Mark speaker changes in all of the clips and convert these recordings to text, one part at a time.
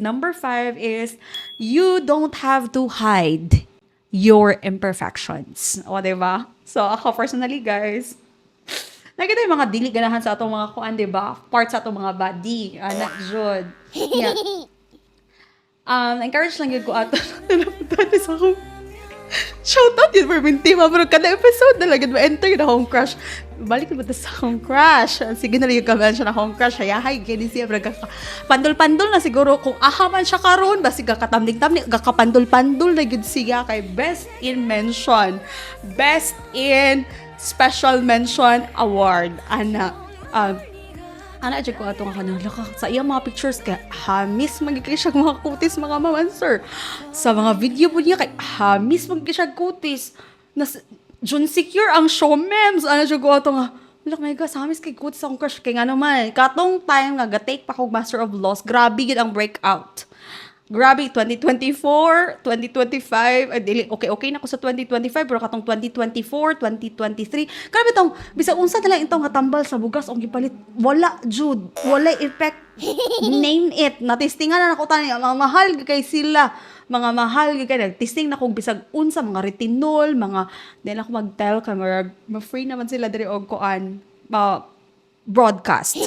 Speaker 1: number 5 is you don't have to hide your imperfections. O, diba? So, ako personally, guys, nakita yung mga dili ganahan sa atong mga kuan, diba? Parts sa atong mga body. Anak, Jod. Yeah. Encourage lang yun ko ato. Napunta sa akong shoutout yun for Minty. Pero kada episode na lang, ma-enter yun akong crush. Balik na ba sa akong crush? Sige na lang yung ka-mention akong crush. Hayahay, kini siya. Pandol-pandol na siguro. Kung aha man siya karon basi gakatamling-tamling, gakapandol-pandol na yun siya kay Best in Mention. Best in Special Mention Award. Ana dyan ko ato nga kanang laka sa iyang mga pictures kay hamis magiging siya mga kutis mga mamanser. Sa mga video po niya kay hamis magiging siya kutis. Jun secure ang show memes. Ana dyan ko ato nga look my gosh, hamis kay kutis akong crush kay nga naman. Katong time nga ga-take pa kong Master of Laws, grabe gid ang breakout. Grabe, 2024, 2025, okay na ko sa 2025, pero katong 2024, 2023, grabe itong, bisa unsa na lang itong katambal sa bugas, ang gipalit, wala, Jude, wala effect, name it, natistingan na ako tayo, mga mahal kay sila, mga mahal kay nagtisting na kong bisag unsa, mga retinol, mga, din ako mag-tell, ma-free naman sila dari og koan, broadcast.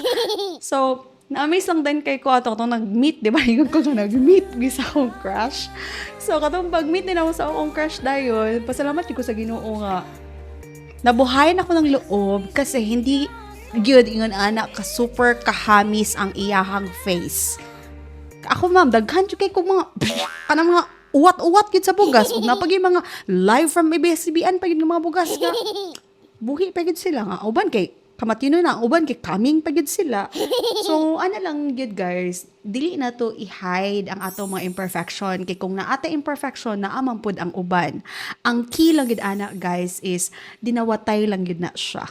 Speaker 1: So, na-amaze lang din kay ko ato katong nag-meet, di ba? Yung ko nag-meet sa akong crush. So, katong pag-meet din ako sa akong crush dayon, pasalamat ko sa Ginoo nga. Nabuhayan ako ng loob kasi hindi good ingon anak ka super kahamis ang iyahang face. Ako ma'am, daghan jud kay ko mga kanang mga uwat-uwat gid sa bugas. Ug napagi mga live from ABS-CBN pa gid nga mga bugas nga. Buhi pa gid sila nga. Uban kay kamatino na, uban kay kaming pagid sila. So, ano lang yun guys, dili na to i-hide ang ato mga imperfection. Kay kung naata imperfection, naamang pud ang uban. Ang key lang yun, anak guys, is dinawatay lang yun na siya.